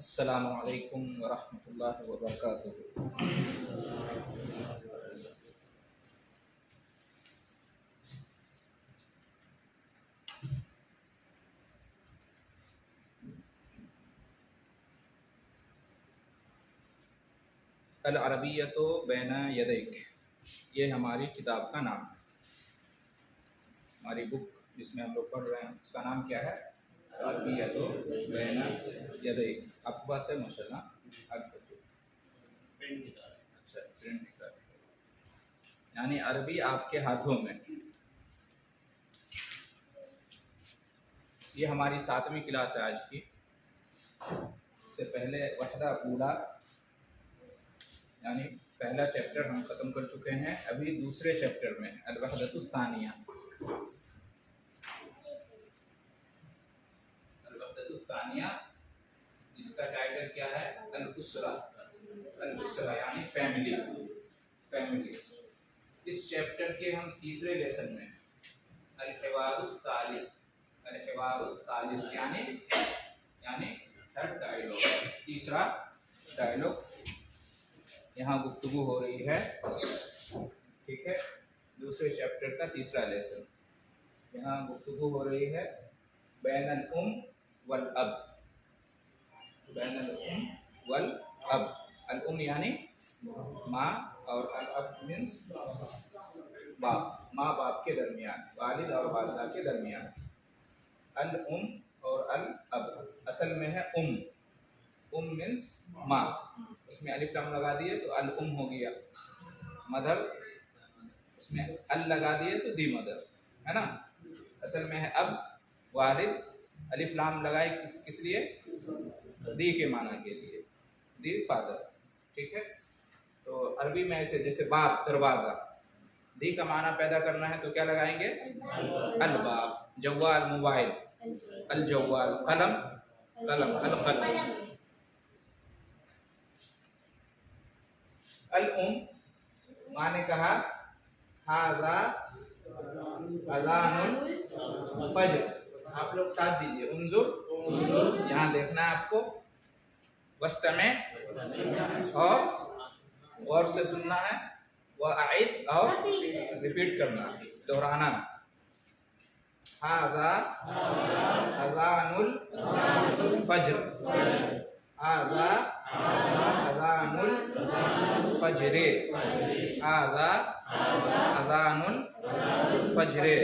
अस्सलामु अलैकुम वरहमतुल्लाहि वबरकातुहू। अल अरबिय्यतु बैना यदैक, ये हमारी किताब का नाम है। हमारी बुक जिसमें हम लोग पढ़ रहे हैं उसका नाम क्या है? अरबिय्यतु बैना यदैक। आपके पास है माशाल्लाह? अच्छा, प्रिंट निकाल, यानी अरबी आपके हाथों में। ये हमारी 7वीं क्लास है आज की। इससे पहले वहदा ऊला यानी पहला चैप्टर हम ख़त्म कर चुके हैं। अभी दूसरे चैप्टर में अल वहदतु सानिया, अल वहदतु सानिया, इसका टाइटल क्या है? अल उसरा। अल उसरा यानी फैमिली, फैमिली। इस चैप्टर के हम तीसरे लेसन में अल हिवारुस सालिस, अल हिवारुस सालिस यानी थर्ड डायलॉग, तीसरा डायलॉग यहाँ गुफ्तगू हो रही है। ठीक है, दूसरे चैप्टर का तीसरा लेसन। यहाँ गुफ्तगू हो रही है बैनल उम वल अब, बैनल उम वल अब। अल उम यानी माँ और अल अब मीन्स बाप, माँ बाप के दरमियान, वालिद और वालिदा के दरमियान। अल उम और अल अब असल में है उम। उम मीन्स माँ, उसमें अलिफ लाम लगा दिए तो अल उम हो गया। मदर, उसमें अल लगा दिए तो दी मदर, है ना। असल में है अब, वालिद, अलिफ लाम लगाए किस लिए? दी के माना के लिए, दी फादर। ठीक है, तो अरबी में ऐसे जैसे बाप दरवाज़ा, दी का माना पैदा करना है तो क्या लगाएंगे? अल बाप। जवाल मोबाइल, अल जवाल। कलम, कलम, अल कलम। अल उम माने कहा हाज़ा अज़ानुल फज्र। आप लोग साथ दीजिए, उन्जुर, यहाँ देखना है आपको, वस्तमे और गौर से सुनना है, वह आइद और रिपीट करना, दोहराना। हाज़ा अज़ानुल फज्र, हाज़ा अज़ानुल फज्रे, हाज़ा अज़ानुल फज्रे।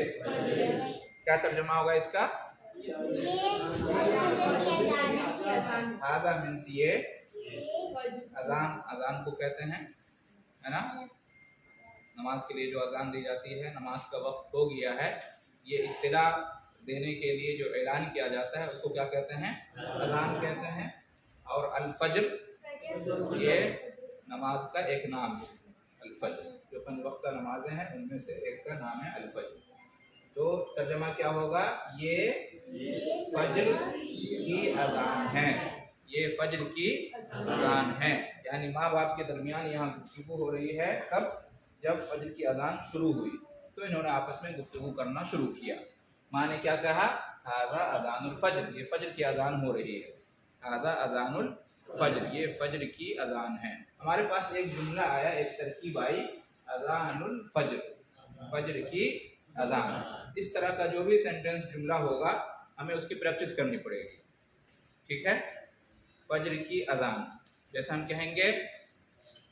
क्या तर्जुमा होगा इसका? हाज़ा मीन्स ये, अजान, अजान को कहते हैं, है ना। नमाज के लिए जो अजान दी जाती है, नमाज का वक्त हो गया है, ये इत्तला देने के लिए जो ऐलान किया जाता है उसको क्या कहते हैं? अजान कहते हैं। और अल फज्र ये नमाज का एक नाम है। अल फज्र जो 5 वक्त नमाजें हैं उनमें से एक का नाम है अल फज्र। तो तर्जमा क्या होगा? ये फज्र की अजान है, ये फज्र की अजान है। यानी माँ बाप के दरमियान यहाँ गुफ्तगू हो रही है। कब? जब फज्र की अजान शुरू हुई तो इन्होंने आपस में गुफ्तगू करना शुरू किया। माँ ने क्या कहा? हाज़ा अजानुल फज्र, ये फज्र की अजान हो रही है। हाज़ा अजानुल फज्र, ये फज्र की अजान है। हमारे पास एक जुमला आया, एक तरकीब आई, अजानुल फज्र, फज्र की अजान। इस तरह का जो भी सेंटेंस जुमला होगा हमें उसकी प्रैक्टिस करनी पड़ेगी। ठीक है, फज्र की अजान, जैसे हम कहेंगे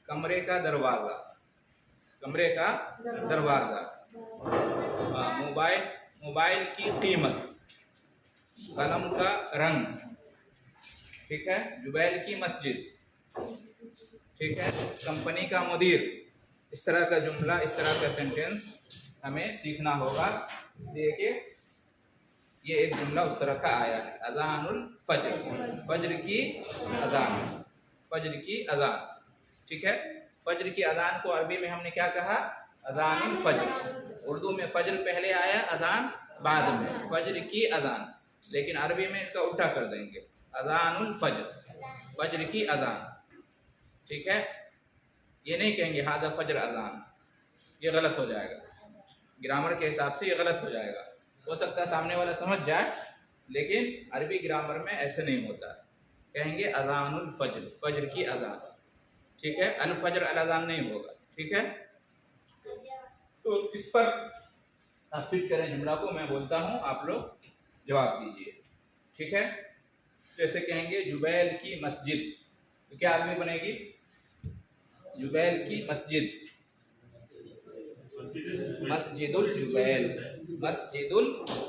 कमरे का दरवाज़ा, कमरे का दरवाज़ा। मोबाइल, मोबाइल की कीमत, कलम का रंग। ठीक है, जुबैल की मस्जिद। ठीक है, कंपनी का मुदीर। इस तरह का जुमला, इस तरह का सेंटेंस हमें सीखना होगा, इसलिए कि ये एक जुमला उस तरह का आया है। अज़ानुल फज्र, फज्र की अजान, फज्र की अजान। ठीक है, फज्र की अजान को अरबी में हमने क्या कहा? अज़ानुल फज्र। उर्दू में फज्र पहले आया, अजान बाद में, फज्र की अजान। लेकिन अरबी में इसका उल्टा कर देंगे, अज़ानुल फज्र, फज्र की अजान। ठीक है, ये नहीं कहेंगे हाज़ा फज्र अजान, ये गलत हो जाएगा, ग्रामर के हिसाब से ये गलत हो जाएगा। हो सकता है सामने वाला समझ जाए, लेकिन अरबी ग्रामर में ऐसे नहीं होता। कहेंगे अज़ानुल फज्र, फज्र की अज़ान, ठीक है। अल फज्र अल अज़ान नहीं होगा, ठीक है। तो इस पर आप फिट करें जुमला को, मैं बोलता हूँ, आप लोग जवाब दीजिए, ठीक है। जैसे कहेंगे जुबैल की मस्जिद, तो क्या आदमी बनेगी? जुबैल की मस्जिद, मस्जिदुल जुबैल, मस्जिदुल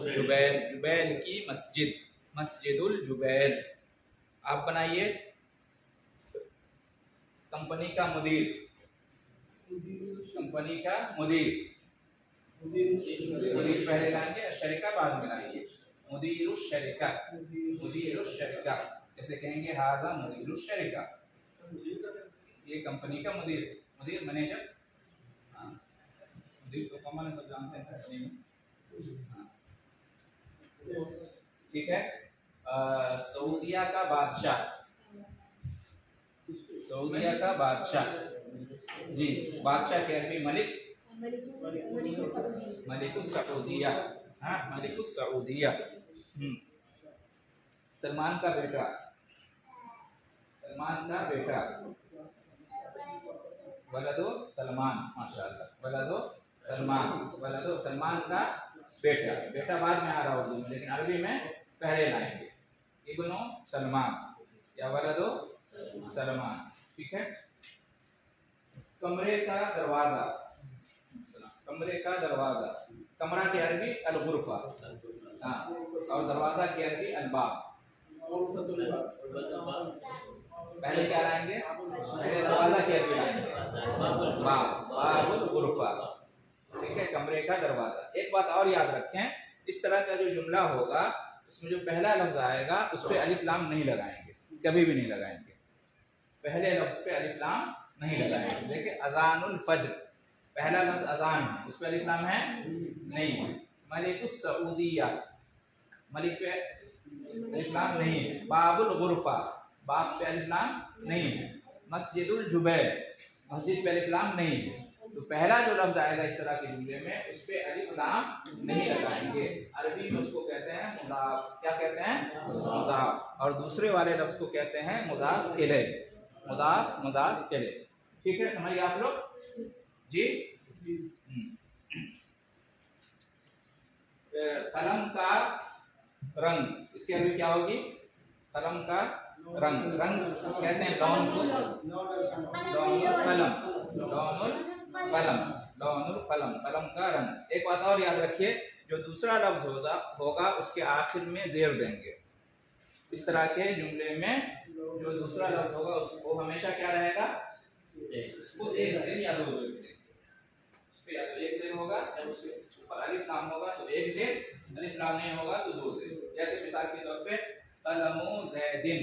जुबैल, जुबैल की मस्जिद, मस्जिदुल जुबैल। आप बनाइए कंपनी का मुदीर, कंपनी का मुदीर, मुदीर पहले लाएंगे और शरीका बाद में लाएंगे। मुदीरुश शरीका, मुदीरुश शरीका, जैसे कहेंगे हाजा मुदीरुश शरीका, ये कंपनी का मुदीर, मुदीर मैनेजर, हाँ मुदीर तो कॉमन है, सब जानते हैं कंपनी में, हाँ ठीक है। सऊदिया का बादशाह, सऊदिया का बादशाह, जी बादशाह के अरबी मलिक, मलिकुस सऊदिया, हाँ मलिकुस सऊदिया। सलमान का बेटा, सलमान का बेटा, वलदो सलमान, माशाअल्लाह, वलदो सलमान, वलदो सलमान का बेटा, बेटा बाद में आ रहा उर्दू में, लेकिन अरबी में पहले लाएंगे, इब्नो सलमान या वलदो सलमान, ठीक है। कमरे का दरवाजा, कमरे का दरवाजा, कमरा की अरबी अल गुरफा, हाँ, और दरवाजा की अरबी अल बाब। पहले क्या लाएंगे? पहले दरवाजा की अरबी लाएंगे बाब, बाबुल गुरफा, ठीक है, कमरे का दरवाजा। एक बात और याद रखें, इस तरह का जो जुमला होगा उसमें जो पहला लफ्ज आएगा उस पर अलिफ लाम नहीं लगाएंगे, कभी भी नहीं लगाएंगे, पहले लफ्ज पे अलिफ लाम नहीं लगाएंगे। देखिए अज़ानुल फज्र, पहला लफ्ज अज़ान है, उस पे अलिफ लाम है नहीं है। मलिकुस सऊदिया, मलिक पे अलिफ लाम नहीं है। बाबुल गुरफा, बाब पे अलिफ लाम नहीं है। मस्जिदुल जुबैल, मस्जिद पे अलिफ लाम नहीं है। तो पहला जो लफ्ज आएगा इस तरह के जुमले में उस पे अलिफ लाम नहीं लगाएंगे। अरबी में उसको कहते हैं मुदाफ, क्या कहते हैं? मुदाफ। और दूसरे वाले लफ्ज को कहते हैं मुदाफ इलैह, मुदाफ, मुदाफ इलैह, ठीक है, समझिए आप लोग जी। कलम का रंग, इसकी अरबी क्या होगी? कलम का रंग, रंग कहते हैं लौन को, लौनुल कलम, लौनुल कलम, लौनुल कलम, कलम का रंग। एक बात और याद रखिए, जो दूसरा लफ्ज होगा उसके आखिर में जेर देंगे। इस तरह के जुमले में जो दूसरा लफ्ज होगा उसको हमेशा क्या रहेगा? उसको एक जेर या दो जेर देंगे। उस पे या तो एक जेर होगा या उसके ऊपर अलिफ लाम होगा तो एक जेर, अलिफ लाम नहीं होगा तो दो जेर। जैसे मिसाल के तौर पे कलमु ज़ैदिन,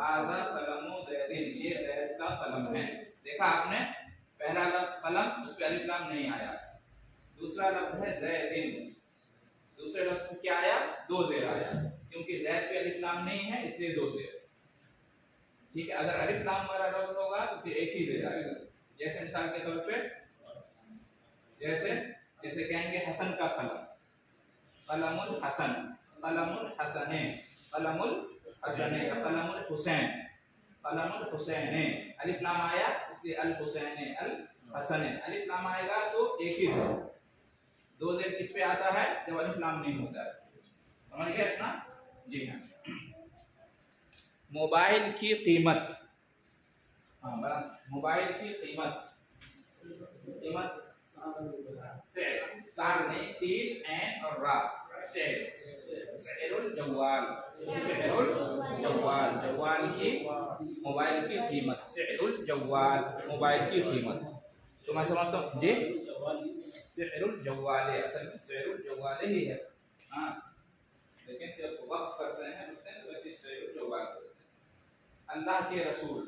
आज़ा कलमु ज़ैदिन, ये ज़ैद का कलम है। देखा आपने, पहला लफ्ज कलम, उस पे अलिफ लाम नहीं आया। दूसरा लफ्ज है ज़ैदिन, दूसरे लफ्ज में क्या आया? दो जेर आया, क्योंकि ज़ैद पे अलिफ लाम नहीं है इसलिए दो जेर, ठीक है। अगर अलिफ लाम वाला लफ्ज होगा तो फिर एक ही जेर आएगा। जैसे मिसाल के तौर पे जैसे कहेंगे हसन का कलम, कलमुल हसन, कलमुल हसने, कलमुल हसने, कलमुल हुसैन, कलमुल हुसैने, अलिफ लाम आया इसलिए अल हुसैने, अल हसने। अलिफ लाम आएगा तो एक ही जेर, दो जेर किस पे आता है? जब अलिफ लाम नहीं होता है। समझ गए इतना? जी हाँ। मोबाइल की कीमत, हाँ मोबाइल की कीमत, कीमत से सार नहीं, सीन एन और रा, से सेरुल जवाल, सेरुल जवाल, जवाल की, मोबाइल की कीमत, सेरुल जवाल, मोबाइल की कीमत। तो मैं समझता हूँ जी, सेरुल जवाले, असल में सेरुल जवाले ही है, हाँ, लेकिन जब वक्त करते हैं उससे तो वैसे सेरुल जवाल करते हैं। अल्लाह के रसूल,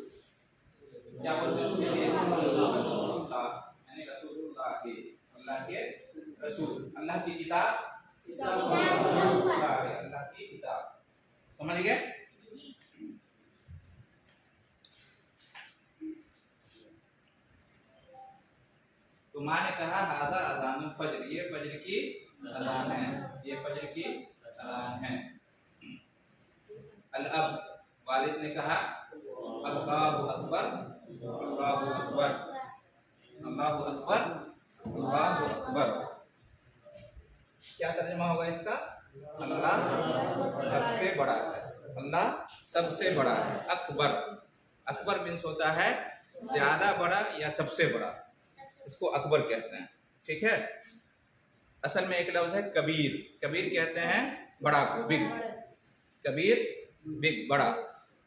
क्या बोलते हैं उसके लिए? रसूलुल्लाह, यानी रसूलुल्लाह के, अल्लाह के रसूल। अल्लाह की किताब, अल्लाह की किताब, समझ गए? तो माँ ने कहा हाजा अज़ानुल फज्र, ये फज्र की अज़ान है, ये फज्र की अज़ान है। अल अब, वालिद ने कहा अल्लाहु अकबर, अल्लाहु अकबर, अल्लाहु अकबर, अल्लाहु अकबर। क्या तर्जुमा होगा इसका? अल्लाह सबसे बड़ा है, अल्लाह सबसे बड़ा है। अकबर, अकबर मीन्स होता है ज्यादा बड़ा या सबसे बड़ा, इसको अकबर कहते हैं। ठीक है। असल में एक लफ्ज है कबीर, कबीर कहते हैं बड़ा को, बिग, कबीर बिग, बड़ा।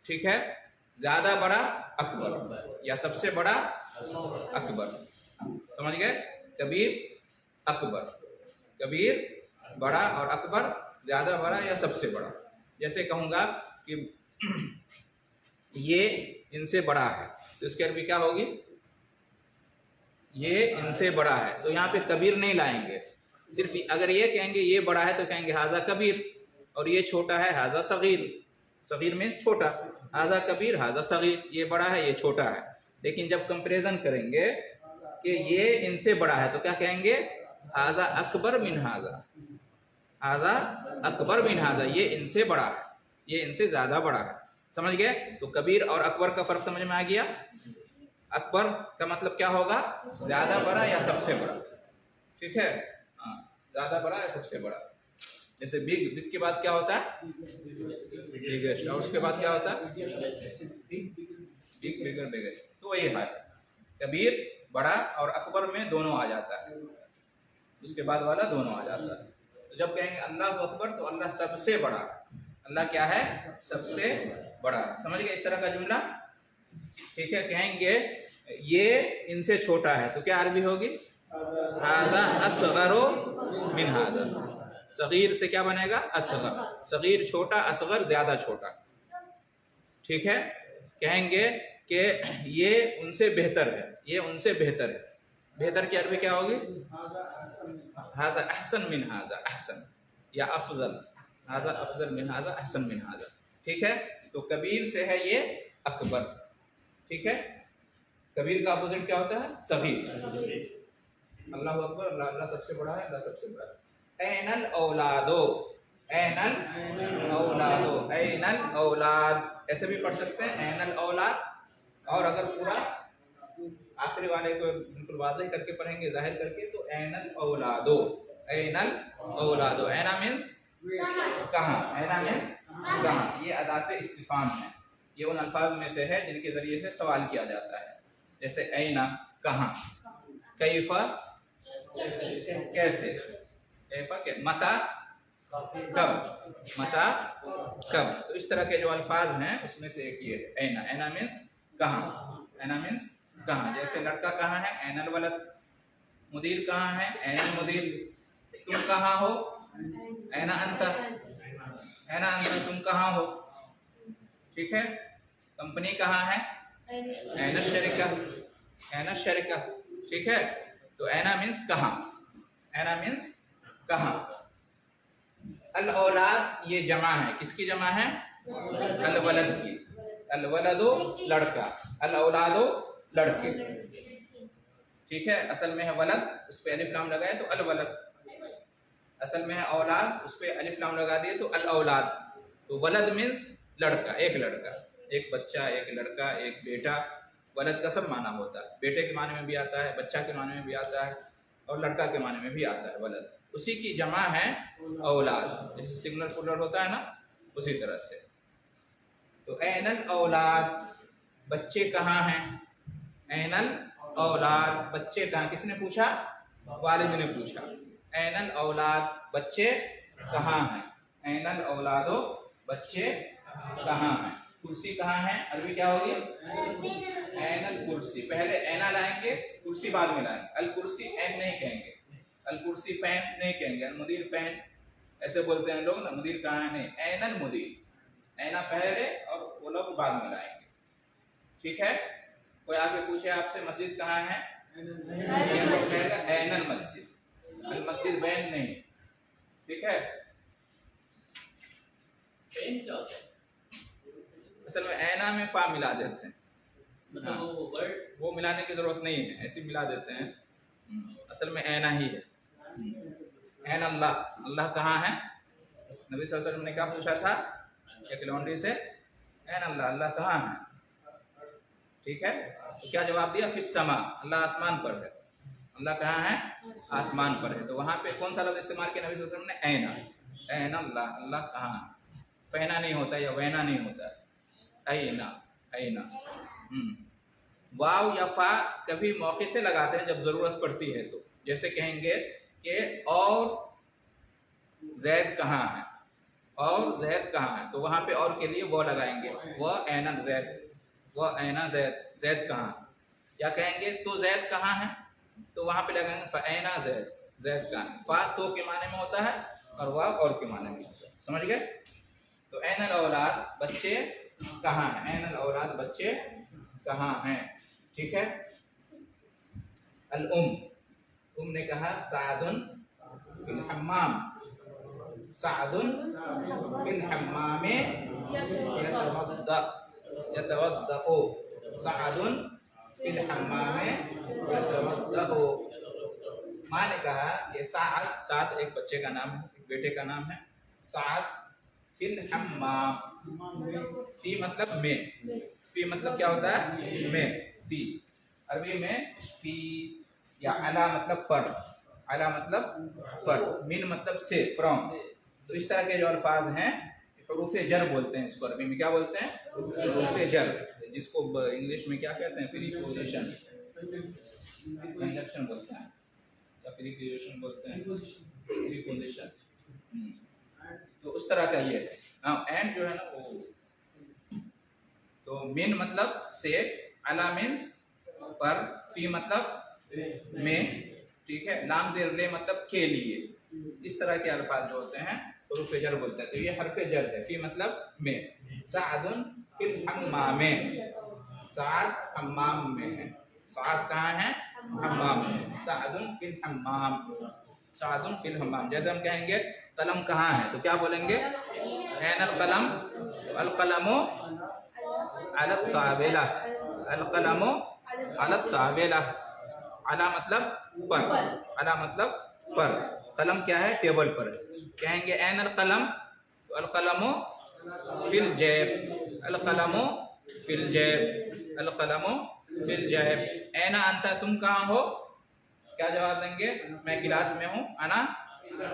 ठीक है। ज्यादा बड़ा अकबर या सबसे बड़ा अकबर, समझ गए? कबीर अकबर, कबीर बड़ा और अकबर ज्यादा बड़ा या सबसे बड़ा। जैसे कहूंगा कि ये इनसे बड़ा है तो इसकी अरबी क्या होगी? ये इनसे बड़ा है, तो यहाँ पे कबीर नहीं लाएंगे, सिर्फ अगर ये कहेंगे ये बड़ा है तो कहेंगे हाजा कबीर, और ये छोटा है हाजा सगीर। सगीर मीन्स छोटा, हाजा कबीर हाजा सगीर, ये बड़ा है ये छोटा है। लेकिन जब कंपैरिजन करेंगे कि ये इनसे बड़ा है तो क्या कहेंगे? हाजा अकबर मिन हाजा, हाजा अकबर मिन हाजा, ये इनसे बड़ा है, ये इनसे ज्यादा बड़ा है। समझ गए? तो कबीर और अकबर का फर्क समझ में आ गया। अकबर का मतलब क्या होगा? ज्यादा बड़ा या सबसे बड़ा। ठीक है। हाँ, ज्यादा बड़ा या सबसे बड़ा। जैसे बिग, बिग के बाद क्या होता है? बिगेस्ट, और उसके बाद क्या होता है? बिग, बिगर, बिगेस्ट। तो वही है, कबीर बड़ा और अकबर में दोनों आ जाता है, उसके बाद वाला दोनों आ जाता है। तो जब कहेंगे अल्लाह अकबर तो अल्लाह सबसे बड़ा है, अल्लाह क्या है? सबसे बड़ा है। समझ गए इस तरह का जुमला? ठीक है। कहेंगे ये इनसे छोटा है तो क्या अरबी होगी? हाजा असगरो मिन हाजा। सगीर से क्या बनेगा? असगर, सगीर छोटा, असगर ज्यादा छोटा। ठीक है। कहेंगे कि ये उनसे बेहतर है, ये उनसे बेहतर है, बेहतर की अरबी क्या होगी? हाजा अहसन मिन हाजा, अहसन या अफजल, हाजा अफजल मिन हाजा, अहसन मिन हाजा। ठीक है। तो कबीर से है ये अकबर। ठीक है। कबीर का अपोजिट क्या होता है? सगीर। अल्लाह अकबर, अल्लाह सबसे बड़ा है, अल्लाह सबसे बड़ा है। ऐनल औलादो, ऐनल औलादो, ऐनल औलाद ऐसे भी पढ़ सकते हैं, ऐनल औलाद। और अगर पूरा आखिरी वाले को बिल्कुल वाज़ेह करके पढ़ेंगे, जाहिर करके, तो ऐनल औलादो, ऐनल औलादो। ऐना मीन्स कहाँ, ऐना मीन्स कहाँ। ये अदात इस्तिफाम है, ये उन अल्फाज में से है जिनके जरिए से सवाल किया जाता है। जैसे ऐना कहाँ, कैफा कैसे, कैफा के, मता कब, मता कब। तो इस तरह के जो अल्फाज हैं उसमें से एक ये ऐना। ऐना मीन्स कहाँ, ऐना मीन्स कहाँ। जैसे लड़का कहाँ है? ऐनल वलद। मुदीर कहाँ है? ऐनल मुदीर। तुम कहाँ हो? ऐना अंता, ऐना अंता, तुम कहाँ हो? ठीक है। कंपनी कहाँ है? ऐना शरीका, ऐना शरीका। ठीक है। तो ऐना मीन्स कहाँ, ऐना मीन्स कहाँ। अल औलाद ये जमा है, किसकी जमा है? अल वलद की। अल वलदो लड़का, अल औलादो लड़के। ठीक है। असल में है वलद, उस पे अलिफ लाम लगाए तो अल वलद। असल में है औलाद, उस पे अलिफ लाम लगा दिए तो अल औलाद। तो वलद मीन्स लड़का, एक लड़का, एक बच्चा, एक लड़का, एक बेटा। वलद का सब माना होता है, बेटे के माने में भी आता है, बच्चा के माने में भी आता है, और लड़का के माने में भी आता है वलद। उसी की जमा है औलाद, जैसे सिंगुलर प्लूरल होता है ना, उसी तरह से। तो ऐनल औलाद, बच्चे कहाँ हैं? ऐनल औलाद, बच्चे कहाँ, किसने पूछा? वालिद ने पूछा। ऐनल औलाद, बच्चे कहाँ हैं? ऐनल औलादो, बच्चे कहाँ हैं? कुर्सी कहाँ है? अरबी क्या होगी? ऐनल कुर्सी। पहले ऐना लाएंगे, कुर्सी बाद में लाएंगे। अल कुर्सी ऐन नहीं कहेंगे, अल कुर्सी फैन नहीं कहेंगे, अल मुदीर फैन ऐसे बोलते हैं लोग ना, मुदीर कहाँ है नहीं, ऐनल मुदीर। ऐना पहले और वो लोग बाद में लाएंगे। ठीक है। कोई आगे पूछे आपसे मस्जिद कहाँ है? कहेगा ऐनल मस्जिद, अल मस्जिद बैन नहीं। ठीक है। असल में ऐना में फा मिला देते हैं, मतलब वो मिलाने की जरूरत नहीं है, ऐसे मिला देते हैं। असल में ऐना ही है। ऐन अल्लाह, अल्लाह कहाँ है? नबी सल्लल्लाहु अलैहि वसल्लम ने क्या पूछा था एक लॉन्ड्री से? ऐन अल्लाह, अल्लाह कहाँ है? ठीक है, तो क्या जवाब दिया? फिस समा, अल्लाह आसमान पर है। अल्लाह कहाँ है? आसमान पर है। तो वहाँ पे कौन सा लफ्ज़ इस्तेमाल किया नबी सल्लल्लाहु अलैहि वसल्लम ने? ऐना, ऐन अल्लाह, अल्लाह कहाँ है? फैना नहीं होता या वैना नहीं होता, ऐना, ऐना। वाव या फा कभी मौके से लगाते हैं जब जरूरत पड़ती है, तो जैसे कहेंगे कि और जैद कहाँ है, और जैद कहाँ है, तो वहाँ पे और के लिए वो लगाएंगे, वह ऐना जैद, वह ऐना जैद, जैद कहाँ है। या कहेंगे तो जैद कहाँ है, तो वहाँ पे लगाएंगे फ़ऐना जैद, जैद कहाँ है। फा तो के माने में होता है और वाव और के माने में होता है। समझ गए? तो ऐनल औलाद, बच्चे कहाँ हैं? ऐनल औलाद, बच्चे कहाँ हैं? ठीक है। अल उम ने कहा सादुन फिल हम्माम, सादुन फिल हम्मामे यतवद्दा, यतवद्दउ, सादुन फिल हम्मामे यतवद्दउ। माँ ने कहा ये साद, साद एक बच्चे का नाम है, एक बेटे का नाम है। साद फिल हम्माम, फी मतलब में, फी मतलब क्या होता है? में, फी। अरबी में फी या अला मतलब पर, अला मतलब पर, मिन मतलब से, फ्रॉम। तो इस तरह के जो अल्फाज हैं हरूफ जर बोलते हैं इसको, अरबी में क्या बोलते हैं? हरूफ जर, जिसको इंग्लिश में क्या कहते हैं? प्रीपोजिशन, कंजक्शन बोलते हैं या प्रीपोजिशन बोलते हैं, प्रीपोजिशन। तो उस तरह का ये है। एंड जो है ना वो, तो मिन मतलब से, अला मीन्स पर, फी मतलब में, ठीक है, लाम ज़ेर ले मतलब के लिए। इस तरह के अल्फाज जो होते हैं हुरूफ जर बोलते हैं। तो ये हरफ जर है, फी मतलब में। सादुन फिल हम्मामे, साद हम्माम में है। साद कहाँ है? हम्माम में। सादुन फिल हम्माम, सादुन फिल हम्माम। जैसे हम कहेंगे कलम कहाँ है, तो क्या बोलेंगे? ऐनल कलम, अल कलमो अला तावेला, अल कलमो अला तावेला। अला मतलब पर, अला मतलब पर, कलम क्या है? टेबल पर। कहेंगे ऐन अल कलम, तो अल कलमो फिल जैब, अल कलमो फिल जैब, अल कलमो फिल जैब। ऐना अंता, तुम कहाँ हो? क्या जवाब देंगे? मैं क्लास में हूँ। अना,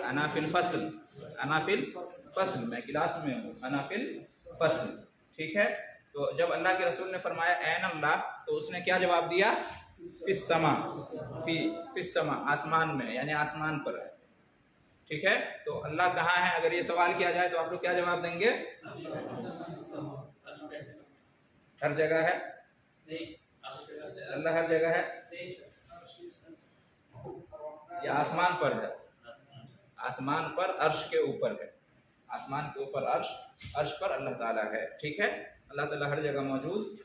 अना फिल फसल, अना फिल फसल, मैं क्लास में हूँ। अना फिल फसल, ठीक है। तो जब अल्लाह के रसूल ने फरमाया ऐन अल्लाह, तो उसने क्या जवाब दिया? फिस समा, फिस समा, आसमान में, यानी आसमान पर है। ठीक है। तो अल्लाह कहाँ है अगर ये सवाल किया जाए तो आप लोग क्या जवाब देंगे? हर जगह है, अल्लाह हर जगह है या आसमान पर है? आसमान पर, अर्श के ऊपर है। आसमान के ऊपर अर्श, अर्श पर अल्लाह ताला है। ठीक है। अल्लाह ताला हर जगह मौजूद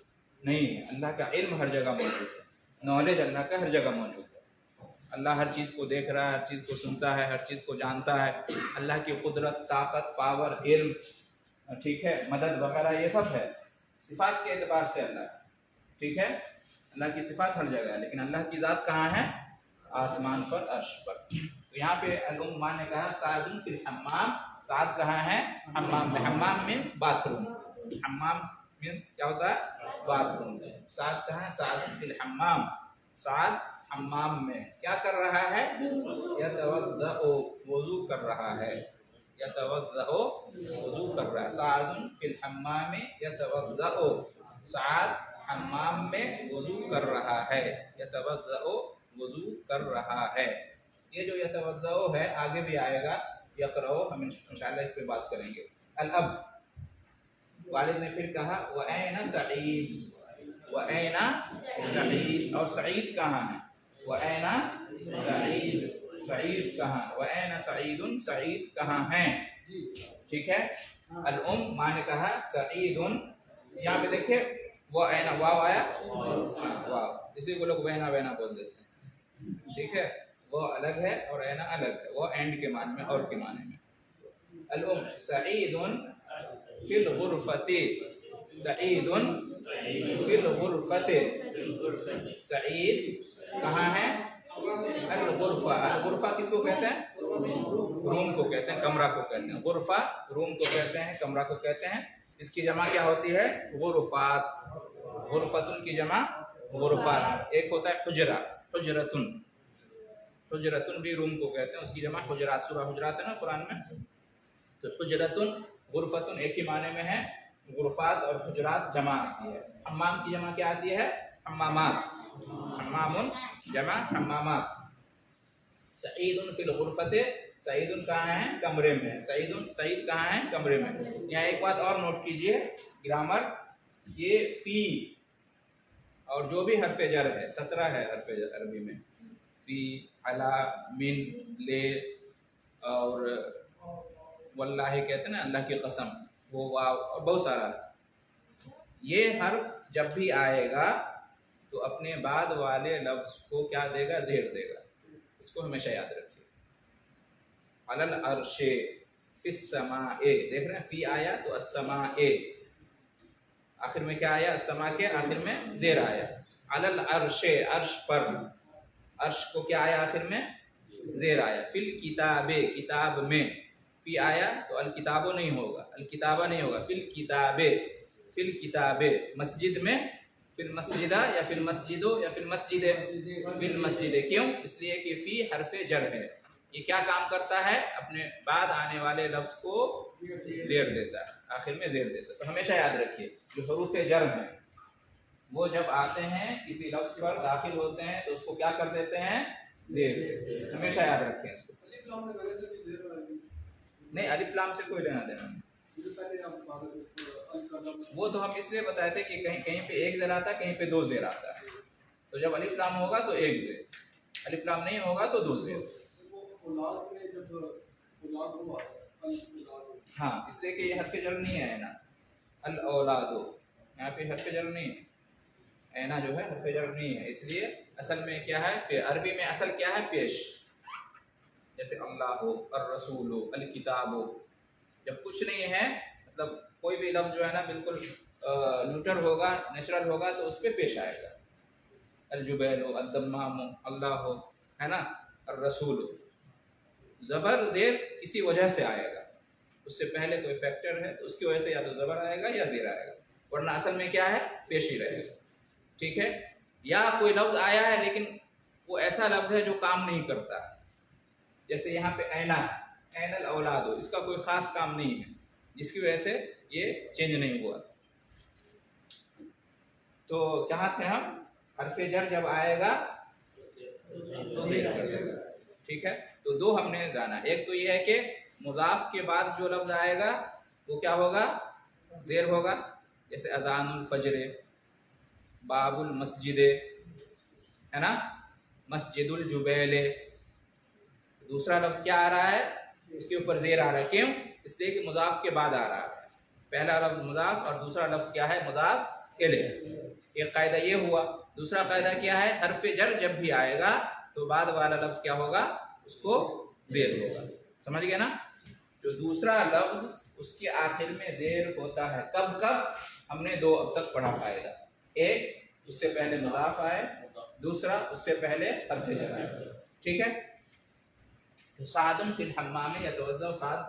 नहीं है, अल्लाह का इल्म हर जगह मौजूद है, नॉलेज अल्लाह का हर जगह मौजूद है। अल्लाह हर चीज़ को देख रहा है, हर चीज़ को सुनता है, हर चीज़ को जानता है। अल्लाह की कुदरत, ताकत, पावर, इल्म, ठीक है, मदद वगैरह ये सब है सिफात के एतबार से अल्लाह। ठीक है। अल्लाह की सिफात हर जगह है, लेकिन अल्लाह की ज़ात कहाँ है? आसमान पर, अर्श पर। तो यहाँ पे अल-उम्मा ने कहा सादुन फिल हम्माम, साद कहाँ है? हम्माम में। हम्माम मीन्स बाथरूम, हम्माम मीन्स क्या होता है? बाथरूम। साद कहाँ है? सादुन फिल हम्माम, साद हम्माम में क्या कर रहा है? यतवद्दउ, वुज़ू कर रहा है। यतवद्दउ, वुज़ू कर रहा है। सादुन फिल हम्माम यतवद्दउ, साद हम्माम में वुज़ू कर रहा है। यतवद्दउ, वुज़ू कर रहा है। ये जो यतवद्दउ है आगे भी आएगा, यक़रअउ, हम इंशाअल्लाह इस पे बात करेंगे। अल-अब, वालिद ने फिर कहा व ऐना सईद, व ऐना सईद, और सईद कहाँ है? व ऐना सईद, सईद कहाँ? व ऐना सईदुन, सईद कहाँ है? ठीक है। अल-उम, माँ ने कहा सईदुन, यहाँ पे देखिए वो ऐना, वाव आया, वाव, इसी को लोग वैना वैना बोल देते हैं। ठीक है। वो अलग है और ऐना अलग है, वो एंड के माने में और के माने में। अल-उम सईदुन फिल गुरफती, सईदुन फिल गुरफती, सईद कहाँ है? अल-गुरफा, अल-गुरफा किसको कहते हैं? रूम को कहते हैं, कमरा को कहते हैं। गुरफा रूम को कहते हैं, कमरा को कहते हैं। इसकी जमा क्या होती है? गुरफात। गुरफतुन की जमा गुरफात। एक होता है हुजरा, हुजरतुन। हुजरतुन भी रूम को कहते हैं, उसकी जमा हुजरात। सूरह हुजरात है ना कुरान में, तो हुजरतुन गुरफतुन एक ही माने में है। गुरफात और हुजरात जमा आती है। हम्माम की जमा क्या आती है? हम्मामात। हम्मामुन जमा हम्मामात। सईदुन फिल गुरफते, सईदुन कहाँ है? कमरे में। सईदुन, सईद कहाँ है? कमरे में। यहाँ एक बात और नोट कीजिए, ग्रामर, ये फी और जो भी हरफ जर है, 17 है हरफ जर अरबी में। फी, अला, मिन, ले और वल्लाहि कहते हैं ना, अल्लाह की कसम, वो, वाव और बहुत सारा। ये हर्फ जब भी आएगा तो अपने बाद वाले लफ्ज को क्या देगा? ज़ेर देगा। इसको हमेशा याद रखिए। अलल अर्शे, फिस समाए, देख रहे हैं फी आया तो अस्समाए, आखिर में क्या आया? अस्समा के आखिर में ज़ेर आया। अलल अर्शे, अर्श पर, अर्श को क्या आया? आखिर में ज़ेर आया। फिल किताबे, किताब में, फी आया तो अल किताबो नहीं होगा, अल किताबा नहीं होगा, फिल किताबे, फिल किताबे। मस्जिद में, फिल मस्जिदा या फिल मस्जिदो या फिल मस्जिदे, फिल मस्जिदे। क्यों? इसलिए कि फी हरफे जर है। ये क्या काम करता है? अपने बाद आने वाले लफ्ज को ज़ेर देता है, आखिर में ज़ेर देता है। तो हमेशा याद रखिए, जो हरूफ जर हैं वो जब आते हैं किसी लफ्ज पर दाखिल होते हैं तो उसको क्या कर देते हैं? ज़ेर। हमेशा याद रखें इसको। नहीं, अलिफ लाम से कोई लेना देना नहीं। वो तो हम इसलिए बताए थे कि कहीं कहीं पे एक ज़ेर आता है, कहीं पे दो ज़ेर आता है। तो जब अलिफ लाम होगा तो एक ज़ेर, अलिफ लाम नहीं होगा तो दो ज़ेर। हाँ, इसलिए कि ये हरफ जर नहीं है ना, अल औलादो, यहाँ पे हरफ जर नहीं है, ऐना जो है हरफ जर नहीं है। इसलिए असल में क्या है? अरबी में असल क्या है? पेश। जैसे अल्लाह हो, और रसूल हो, अल किताब हो। जब कुछ नहीं है, मतलब कोई भी लफ्ज़ जो है ना बिल्कुल न्यूट्रल होगा, नेचुरल होगा, तो उस पर पेश आएगा। अल जुबैल हो, अल दम्माम हो, अल्लाह हो, है ना, और रसूल हो। ज़बर ज़ेर किसी वजह से आएगा, उससे पहले कोई फैक्टर है तो उसकी वजह से या तो ज़बर आएगा या ज़ेर आएगा, वरना असल में क्या है? पेश ही रहेगा। ठीक है? या कोई लफ्ज़ आया है लेकिन वो ऐसा लफ्ज़ है जो काम नहीं करता, जैसे यहाँ पे ऐना, ऐनल औलाद हो, इसका कोई ख़ास काम नहीं है, जिसकी वजह से ये चेंज नहीं हुआ। तो कहाँ थे हम? हरफ जर जब आएगा तो ज़ेर कर देगा। ठीक है? तो दो हमने जाना, एक तो ये है कि मुज़ाफ के बाद जो लफ्ज़ आएगा वो क्या होगा? ज़ेर होगा। जैसे अज़ानुल फज्र, बाबुल मस्जिदे, है ना, मस्जिदुल जुबैले। दूसरा लफ्ज़ क्या आ रहा है? उसके ऊपर ज़ेर आ रहा है। क्यों? इसलिए कि मुज़ाफ के बाद आ रहा है। पहला लफ्ज़ मुज़ाफ और दूसरा लफ्ज़ क्या है? मुज़ाफ इलैह। एक कायदा ये हुआ। दूसरा कायदा क्या है? हरफ जर जब भी आएगा तो बाद वाला लफ्ज़ क्या होगा? उसको ज़ेर होगा। समझ गए ना? जो दूसरा लफ्ज़ उसके आखिर में ज़ेर होता है। कब कब? हमने दो अब तक पढ़ा कायदा। एक, उससे पहले मुज़ाफ आए, दूसरा उससे पहले हरफ जर आए। ठीक है? तो सादुन फिल हम्माम यतवज़्ज़अ, साद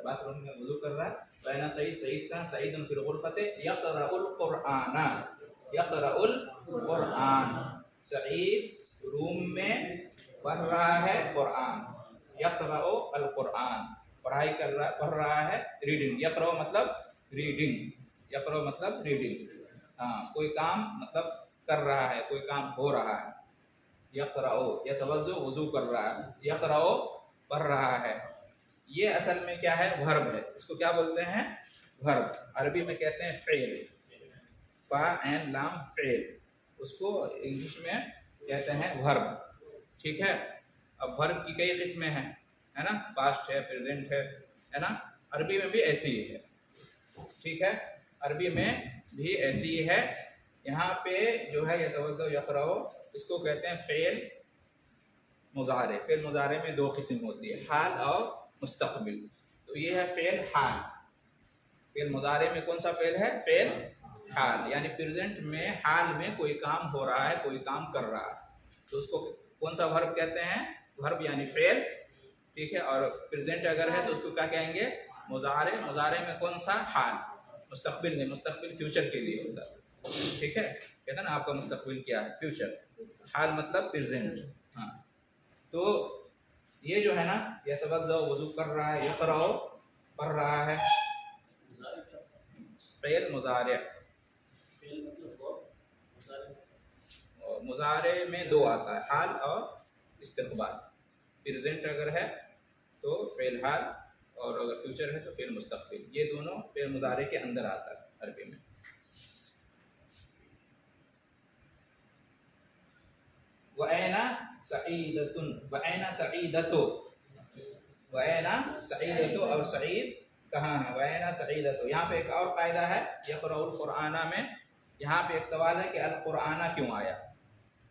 बाथरूम में वज़ू कर रहा है। वैना सईद, सईद का सईदुन फिल गुरफ़ते यक़रउल क़ुरआना, यक़रउल क़ुरआन। सईद रूम में पढ़ रहा है कुरान। यक़रउ अल क़ुरआन, पढ़ाई कर रहा, पढ़ रहा है, रीडिंग। यक़रउ मतलब रीडिंग, यक़रउ मतलब रीडिंग। हाँ, कोई काम मतलब कर रहा है, कोई काम हो रहा है। यक़रउ, यतवज़्ज़अ वज़ू कर रहा है, यक़रउ पढ़ रहा है। ये असल में क्या है? वर्ब है। इसको क्या बोलते हैं? वर्ब। अरबी में कहते हैं फ़ेल, फा एन लाम फ़ेल, उसको इंग्लिश में कहते हैं वर्ब। ठीक है? अब वर्ब की कई किस्में हैं, है ना, पास्ट है, प्रेजेंट है ना। अरबी में भी ऐसी ही है। ठीक है? अरबी में भी ऐसी ही है। यहाँ पे जो है यतवज़्ज़अ यक़रउ, इसको कहते हैं फ़ेल मुज़ारे। फ़ेल मुज़ारे में दो किस्म होती है, हाल और मुस्तक़बिल। तो ये है फ़ेल हाल। फ़ेल मुज़ारे में कौन सा फ़ेल है? फ़ेल हाल, यानी प्रेजेंट में, हाल में कोई काम हो रहा है, कोई काम कर रहा है, तो उसको कौन सा वर्ब कहते हैं? वर्ब यानी फ़ेल। ठीक है? और प्रेजेंट अगर है तो उसको क्या कहेंगे? मुज़ारे। मुज़ारे में कौन सा? हाल। मुस्तकबिल नहीं, मुस्तकबिल फ्यूचर के लिए होता है, ठीक है। कहते हैं ना आपका मुस्तकबिल क्या है, फ्यूचर। हाल मतलब प्रेजेंट। हाँ, तो ये जो है ना, यतवज़्ज़अ वज़ू कर रहा है, यक़रअ पढ़ रहा है, फ़ेल मुज़ारे। मुज़ारे में दो आता है, हाल और इस्तिक़बाल। प्रेजेंट अगर है तो फ़ेल हाल, और अगर फ्यूचर है तो फ़ेल मुस्तक़बिल। ये दोनों फ़ेल मुज़ारे के अंदर आता है अरबी में। वअैना सईदतुन, वअैना सईदतु, वअैना सईदतु, और सईद कहाँ है, वअैना सईदतु। यहाँ पे एक और कायदा है यक़रउल क़ुरआना में। यहाँ पे एक सवाल है कि अल क़ुरआना क्यों आया,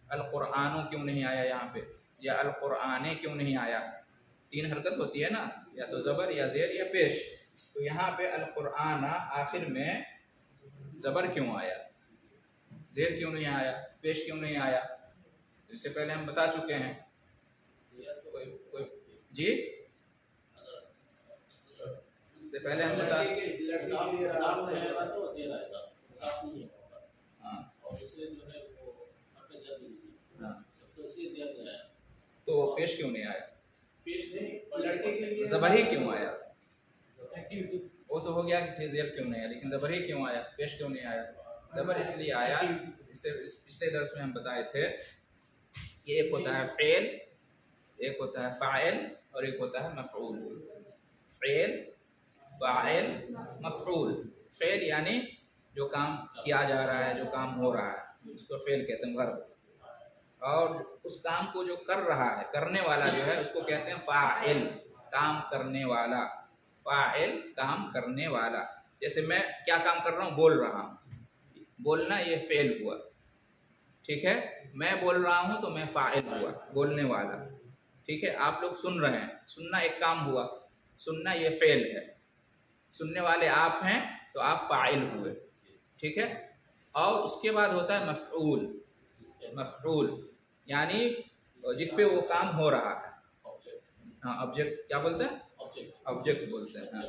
अल क़ुरआनो क्यों नहीं आया यहाँ पे, या अल क़ुरआने क्यों नहीं आया। तीन हरकत होती है ना, या तो ज़बर या ज़ेर या पेश। तो यहाँ पे अल क़ुरआना आखिर में ज़बर क्यों आया, ज़ेर क्यों नहीं आया, पेश क्यों नहीं आया। इससे पहले हम बता चुके हैं। कोई जी, इससे पहले हम बता, तो पेश क्यों नहीं आया, ज़बर ही क्यों आया। वो तो हो गया कि ज़ेर क्यों नहीं आया, लेकिन ज़बर ही क्यों आया, पेश क्यों नहीं आया। ज़बर इसलिए आया, इससे पिछले दर्स में हम बताए थे कि एक होता है फ़ेल, एक होता है फ़ाइल, और एक होता है मफ़ऊल। फ़ेल, फ़ाइल, मफ़ऊल। फ़ेल यानी जो काम किया जा रहा है, जो काम हो रहा है, उसको फ़ेल कहते हैं, वर्ब। और उस काम को जो कर रहा है, करने वाला जो है, उसको कहते हैं फ़ाइल, काम करने वाला। फ़ाइल, काम करने वाला। जैसे मैं क्या काम कर रहा हूँ, बोल रहा हूँ, बोलना ये फ़ेल हुआ, ठीक है। मैं बोल रहा हूँ तो मैं फ़ाइल हुआ, बोलने वाला, ठीक है। आप लोग सुन रहे हैं, सुनना एक काम हुआ, सुनना ये फ़ेल है। सुनने वाले आप हैं तो आप फ़ाइल हुए, ठीक है। और उसके बाद होता है मफ़ऊल। मफ़ऊल यानी जिस पे वो काम हो रहा है। हाँ, ऑब्जेक्ट क्या बोलते हैं, ऑब्जेक्ट बोलते हैं। हाँ,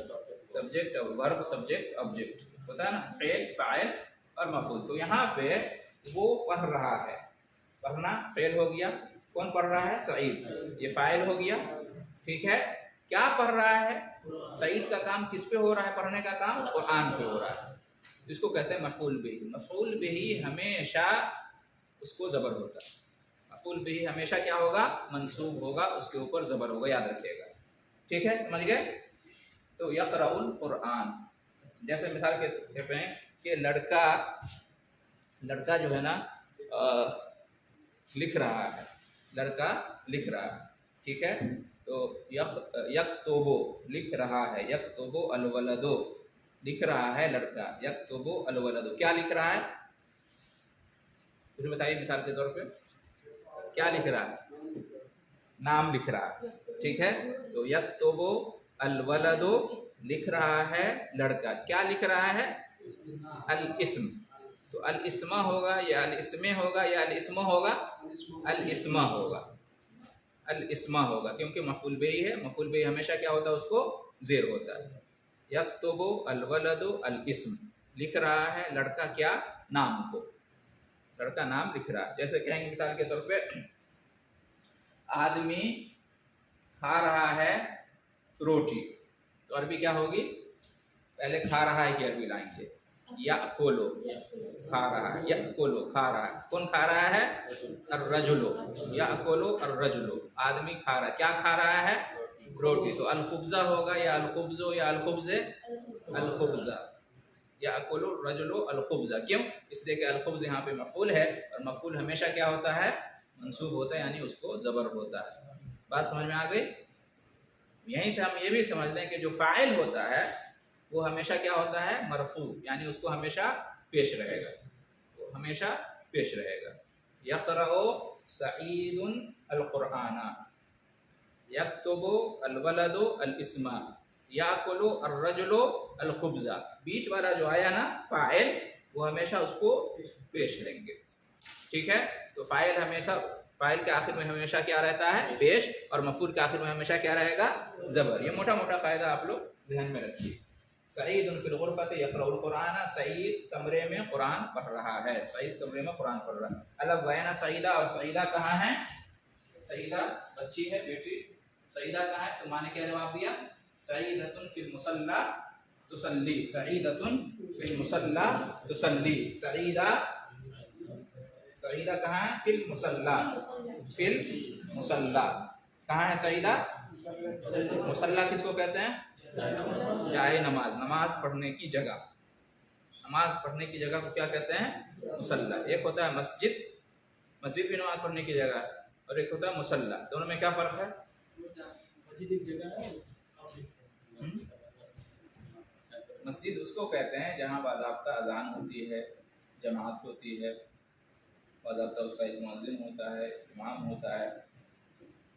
सब्जेक्ट और वर्ब, सब्जेक्ट ऑब्जेक्ट होता है ना, फ़ेल, फ़ाइल और मफ़ऊल। तो यहाँ पे वो पढ़ रहा है, पढ़ना फ़ेल हो गया। कौन पढ़ रहा है, सईद, ये फ़ाइल हो गया, ठीक है। क्या पढ़ रहा है, सईद का काम किस पे हो रहा है, पढ़ने का काम कुरान पे हो रहा है, जिसको कहते हैं मफ़ऊल बिही। मफ़ऊल बिही हमेशा उसको ज़बर होता है। मफ़ऊल बिही हमेशा क्या होगा, मंसूब होगा, उसके ऊपर ज़बर होगा, याद रखिएगा, ठीक है, समझ गए। तो यक़रउल क़ुरआन, जैसे मिसाल के तौर पे कि लड़का जो है ना लिख रहा है, लड़का लिख रहा है, ठीक है। तो यक्तुबु लिख रहा है, यक्तुबु अलवलदो लिख रहा है लड़का, यक्तुबु अलवलदो क्या लिख रहा है, कुछ बताइए। मिसाल के तौर पे क्या लिख रहा है, नाम लिख रहा है, ठीक है। तो यक्तुबु अलवलदो लिख रहा है लड़का, क्या लिख रहा है, अल इस्म। तो अल इस्मा होगा या अल इस्मे होगा या अल इस्मा होगा, अल इस्मा होगा, अल इस्मा होगा, क्योंकि मफ़ऊल बिही है। मफ़ऊल बिही हमेशा क्या होता है, उसको ज़ेर होता है। यक्तुबु अल वलदु अल इस्म, लिख रहा है लड़का क्या, नाम को, लड़का नाम लिख रहा है। जैसे कहेंगे मिसाल के तौर पे, आदमी खा रहा है रोटी, तो अरबी क्या होगी, पहले खा रहा है की अरबी लाएंगे, याकुलु, खा रहा है, याकुलु खा रहा है। कौन खा रहा है, अर्रजुलु, याकुलु अर्रजुलु, आदमी खा रहा है, क्या खा रहा है, रोटी। तो अल खुब्ज़ा होगा या अल खुब्ज़ो या अल खुब्ज़े, अल खुब्ज़ा, याकुलु रजुलु अल खुब्ज़ा। क्यों, इसलिए कि अल खुब्ज़ यहाँ पे मफ़ऊल है, और मफ़ऊल हमेशा क्या होता है, मंसूब होता है, यानी उसको ज़बर होता है। बात समझ में आ गई। यहीं से हम ये भी समझ लें कि जो फ़ाइल होता है वो हमेशा क्या होता है, मरफू, यानी उसको हमेशा पेश रहेगा, वो हमेशा पेश रहेगा। यक़रअु सईदुन अल क़ुरआना, यक्तुबु अल वलदु अल इस्मा, याकुलु अर्रजुलु अल खुब्ज़ा। बीच वाला जो आया ना फ़ाइल, वो हमेशा उसको पेश लेंगे, ठीक है। तो फ़ाइल हमेशा, फ़ाइल के आखिर में हमेशा क्या रहता है, पेश, और मफ़ऊल के आखिर में हमेशा क्या रहेगा, ज़बर। ये मोटा मोटा क़ायदा आप लोग ज़हन में रखिए, सईद फिल गुरफत यक़रउल कुरान, सईद कमरे में कुरान पढ़ रहा है, सईद कमरे में कुरान पढ़ रहा है। अलग वैना सईदा, और सईदा कहाँ है? सईदा बच्ची है, बेटी। सईदा कहाँ है? तो माने क्या जवाब दिया? सईदतुन फिल मुसल्ला तुसल्ली, सईदतुन फिल मुसल्ला तुसल्ली। सईदा, सईदा कहाँ है? फिल मुसल्ला, फिल मुसल्ला। कहाँ है सईदा? मुसल्ला किसको कहते हैं? जाए नमाज, नमाज पढ़ने की जगह। नमाज पढ़ने की जगह को क्या कहते हैं? मुसल्ला। एक होता है मस्जिद, मस्जिद भी नमाज पढ़ने की जगह है, और एक होता है मुसल्ला। दोनों में क्या फर्क है? मस्जिद एक जगह है, मस्जिद उसको कहते हैं जहाँ बाज़ाब्ता अजान होती है, जमात होती है, बाज़ाब्ता उसका एक मुअज्जिन होता है, इमाम होता है,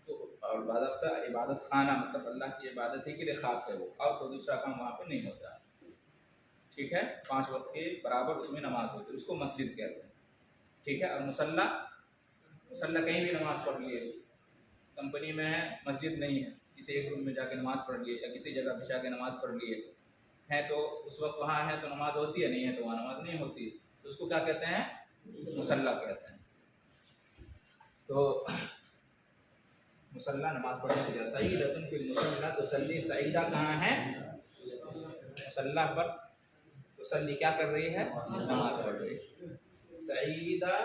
तो और बाज़ाब्ता इबादत खाना, मतलब अल्लाह की इबादत ही के लिए ख़ास है वो, और कोई दूसरा काम वहाँ पे नहीं होता। ठीक है, 5 वक्त के बराबर उसमें नमाज होती है, उसको मस्जिद कहते हैं। ठीक है। और मुसल्ला, मुसल्ला कहीं भी नमाज पढ़ लिए, कंपनी में है, मस्जिद नहीं है, किसी एक रूम में जाके नमाज पढ़ लिए, या किसी जगह बिछा के नमाज पढ़ लिए है, तो उस वक्त वहाँ है तो नमाज होती है, नहीं है तो वहाँ नमाज नहीं होती, तो उसको क्या कहते हैं? मुसल्ला कहते हैं। तो मुसल्ला नमाज पढ़ने की जगह। सईदतुन फिल मुसल्ला तुसल्ली, सईदा कहाँ है? मुसल्ला पर। तुसल्ली क्या कर रही है? नमाज पढ़ रही है। सईदा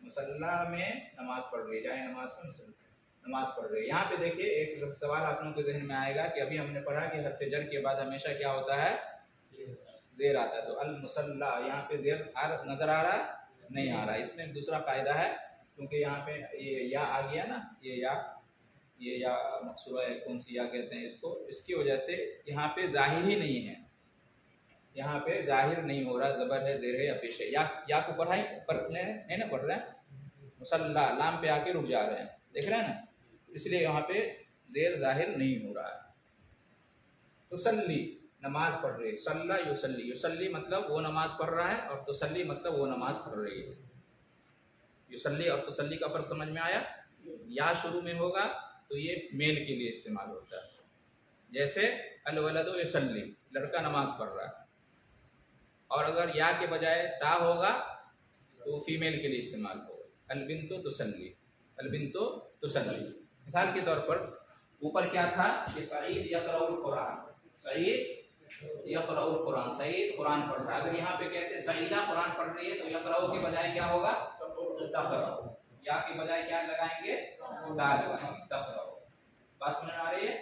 मुसल्ला में नमाज पढ़ रही है, जाए नमाज पर नमाज पढ़ रही है। यहाँ पे देखिए एक सवाल आप लोगों के जहन में आएगा कि अभी हमने पढ़ा कि हर्फ जर के बाद हमेशा क्या होता है? जेर आता है। तो अल मुसल्ला, यहाँ पे जेर नजर आ रहा है? नहीं आ रहा। इसमें दूसरा फायदा है, क्योंकि यहाँ पे ये या आ गया ना, ये या मकसूरा है, कौन सी या कहते हैं इसको, इसकी वजह से यहाँ पे जाहिर ही नहीं है, यहाँ पे जाहिर नहीं हो रहा, ज़बर है, ज़ेर है या पेश है। या को पढ़ाई पढ़ने है ना, पढ़ रहे हैं, मुसल्ला लाम पे आके रुक जा रहे हैं, देख रहे हैं ना, इसलिए यहाँ पे ज़ेर जाहिर नहीं हो रहा है। तुसल्ली नमाज पढ़ रही है, सल्ला युसल्ली, युसल्ली मतलब वो नमाज पढ़ रहा है, और तुसल्ली मतलब वो नमाज पढ़ रही है। युसल्ली और तुसल्ली का फर्क समझ में आया? या शुरू में होगा तो ये मेल के लिए इस्तेमाल होता है, जैसे अल वलदु युसल्ली, लड़का नमाज पढ़ रहा है, और अगर या के बजाय ता होगा तो फीमेल के लिए इस्तेमाल होगा, अल बिन्तु तुसल्ली, अल बिन्तु तुसल्ली। मिसाल के तौर पर ऊपर क्या था कि सईद यक़रउल कुरान, सईद यक़रउल कुरान, सईद कुरान पढ़ रहा है। अगर यहाँ पे कहते सईदा कुरान पढ़ रही है तो यक़रउ के बजाय क्या होगा? तक़रउ। या के बजाय क्या लगाएंगे? ता लगाएंगे, तक़रउ। बात समझ आ रही है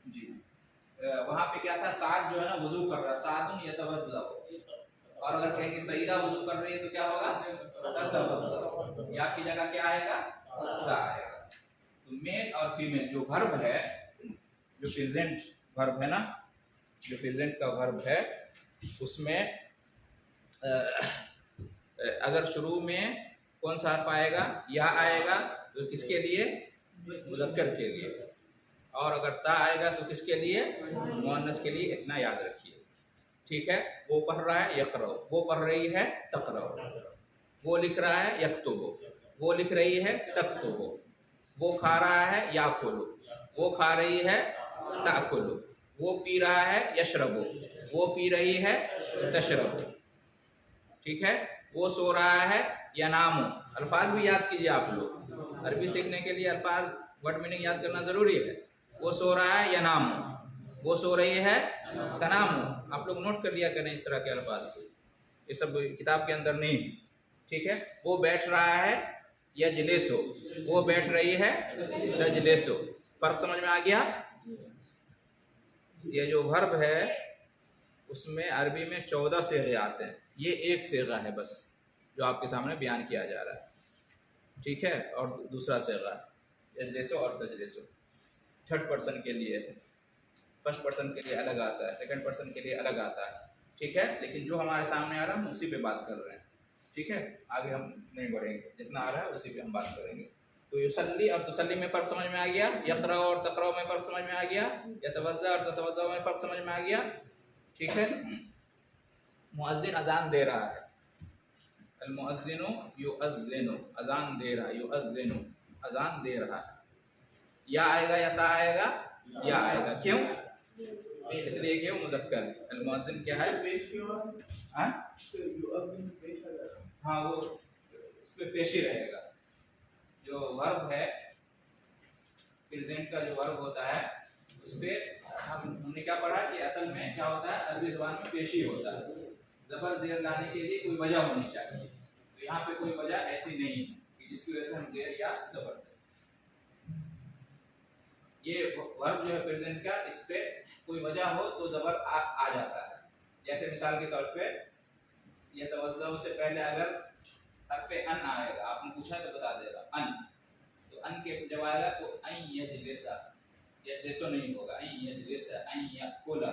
जी? वहाँ पे क्या था? साद जो है ना वुजू कर रहा है, सादुन यतवज़्ज़अ, और अगर कहेंगे सईदा वुजू कर रही है तो क्या होगा? ततवज़्ज़अ। या की जगह क्या आएगा? ता आएगा। तो मेल और फीमेल जो वर्ब है, जो प्रेजेंट वर्ब है ना, जो प्रेजेंट का वर्ब है, उसमें अगर शुरू में कौन सा हर्फ आएगा? या आएगा, तो किसके लिए? मुज़क्कर के लिए। और अगर ता आएगा तो किसके लिए? मुअन्नस के लिए। इतना याद रखिए, ठीक है। वो पढ़ रहा है यक़रउ, वो पढ़ रही है तक़रउ, वो लिख रहा है यक्तुबु, वो लिख रही है तक्तुबु, वो खा रहा है याकुलु, वो खा रही है ताकुलु, वो पी रहा है यशरबु, वो पी रही है तशरबु, ठीक है। वो सो रहा है यनामु। अल्फाज भी याद कीजिए आप लोग, अरबी सीखने के लिए अल्फाज वर्ड मीनिंग याद करना ज़रूरी है। वो सो रहा है यनामु, वो सो रही है तनामु। आप लोग नोट कर लिया करें इस तरह के अल्फाज को, ये सब किताब के अंदर नहीं, ठीक है। वो बैठ रहा है यजलिसु, वो बैठ रही है तजलिसु। फ़र्क समझ में आ गया? ये जो वर्ब है उसमें अरबी में 14 सेगे आते हैं, ये एक सेगा है बस जो आपके सामने बयान किया जा रहा है, ठीक है। और दूसरा सेगा यजलिसु और तजलिसु थर्ड पर्सन के लिए है, फर्स्ट पर्सन के लिए अलग आता है, सेकंड पर्सन के लिए अलग आता है, ठीक है। लेकिन जो हमारे सामने आ रहा है हम उसी पे बात कर रहे हैं, ठीक है। आगे हम नहीं बढ़ेंगे, जितना आ रहा है उसी पे हम बात करेंगे। तो युसल्ली और तुसल्ली में फ़र्क समझ में आ गया, यक़रउ और तक़रउ में फ़र्क समझ में आ गया, यतवज़्ज़अ और ततवज़्ज़अ में फ़र्क समझ में आ गया, ठीक है। मुअज्जिन अजान दे रहा है, अल मुअज्जिनु युअज्जिनु, अजान दे रहा है, युअज्जिनु अजान दे रहा है। या आएगा या ता आएगा? या आएगा। क्यों? इसलिए कि वो मुज़क्कर है। अल-मुअज़्ज़िन क्या है? हाँ हाँ, वो उस पे पेशी रहेगा। जो वर्ब है, प्रेजेंट का जो वर्ब होता है, उस पे हमने क्या पढ़ा कि असल में क्या होता है, अरबी ज़ुबान में पेशी होता है। ज़बर ज़ेर लाने के लिए कोई वजह होनी चाहिए, तो यहाँ पे कोई वजह ऐसी नहीं है कि जिसकी वजह से हम ज़ेर या ज़बर दें। ये वर्ब जो है प्रेजेंट का, इस पे कोई वजह हो तो ज़बर आ जाता है। जैसे मिसाल के तौर पे ये तवज्जो से पहले अगर हर्फ़े अन आएगा, आपने पूछा तो बता देगा अन, तो अन के जब आएगा तो अन यजलिसा, यजलिसो नहीं होगा, अन यजलिसा, अन याकुला,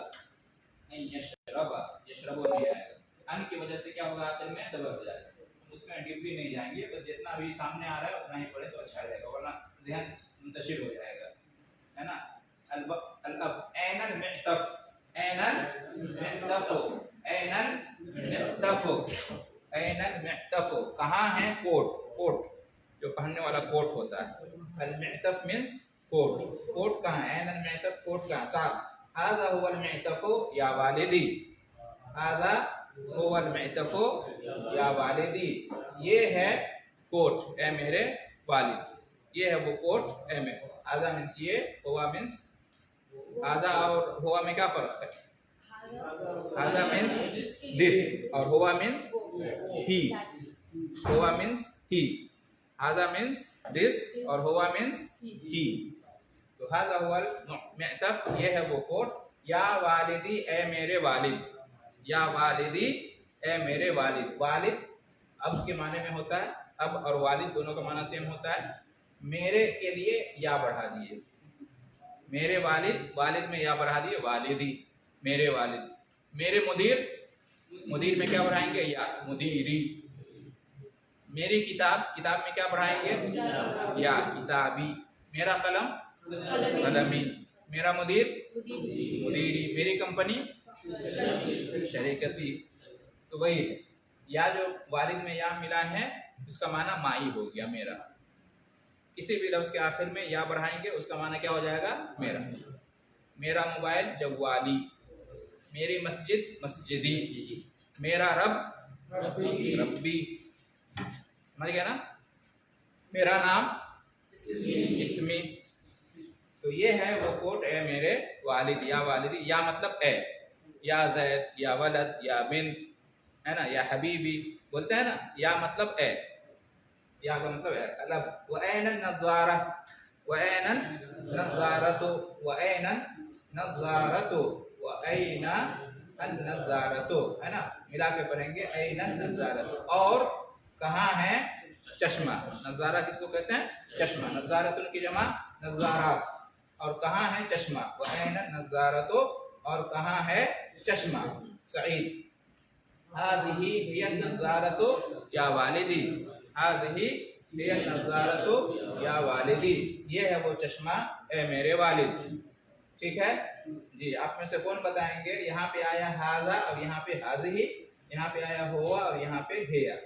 अन यशरबा, यशरबो नहीं आएगा। अन की वजह से क्या होगा, आखिर में ज़बर हो जाएगा। उसमें डीपली नहीं जाएंगे, बस जितना भी सामने आ रहा है उतना ही पढ़े तो अच्छा रहेगा, वरना ज़हन मुंतशिर हो जाएगा, है ना। अल-अब ऐनल मिअतफ, ऐनल मिअतफो, ऐनल मिअतफो, ऐनल मिअतफो, कहाँ है कोट, कोट जो पहनने वाला कोट होता है। अल-मिअतफ मींस कोट, कोट कहाँ है, ऐनल मिअतफ, कोट कहाँ, साथ। हाज़ा हुवल मिअतफो या वालिदी, हाज़ा हुवल मिअतफो या वालिदी, ये है कोट ए मेरे वालिद, ये है वो कोट ए मेरे। हाज़ा मींस ये, हुवा मींस, हाज़ा और हुआ में क्या फर्क है? हाज़ा मींस दिस और हुआ मींस ही, हुआ मींस ही, हाज़ा मींस दिस और हुआ मींस ही। तो हाज़ा हुवल मिअतफ, ये है वो कोट। या वालिदी ए मेरे वालिद, या वालिदी ए मेरे वालिद, वालिद अब के माने में होता है, अब और वालिद दोनों का माना सेम होता है। मेरे के लिए या बढ़ा दिए, मेरे वालिद, वालिद में या बढ़ा दिए, वालिदी, मेरे वालिद। मेरे मुदीर, मुदीर में क्या बढ़ाएंगे, या, मुदीरी। मेरी किताब, किताब में क्या बढ़ाएंगे, या, किताबी। मेरा कलम, कलमी। मेरा मुदीर, मुदीरी। मेरी कंपनी, शरीकती। तो वही या जो वालिद में या मिला है उसका माना माई हो गया, मेरा। किसी भी लफ्ज़ के आखिर में या बढ़ाएंगे उसका माना क्या हो जाएगा, मेरा। मेरा मोबाइल, जवाली। मेरी मस्जिद, मस्जिदी। मेरा रब, रब्बी। समझ गया ना। मेरा नाम, इस्मी। तो ये है वो कोट ए मेरे वालिद, या वालिदी। या मतलब ए, या जैद, या वलद, या बिन, है ना, या हबीबी बोलते हैं ना। या मतलब ए, या का मतलब है अलब। व ऐनन नज़ारा, व ऐनन नज़ारतु, व ऐनन नज़ारतु, व ऐना अन नज़ारतु, है ना। मिला के पढ़ेंगे ऐनन नज़ारतु। और कहाँ है चश्मा, नज़ारा किसको कहते हैं, चश्मा। नज़ारतुन की जमा नज़ारात। और कहाँ है चश्मा, व ऐनन नज़ारतु, और कहाँ है चश्मा। सईद, हाज़िही हिय नज़ारतु या वालिदी, हाज़िही हिय नज़ारतु या वालिदी, ये है वो चश्मा ए मेरे वालिद। ठीक है जी। आप में से कौन बताएंगे, यहाँ पे आया हाज़ा और यहाँ पे हाज़िही, यहाँ पे आया हुआ और यहाँ पे हिया।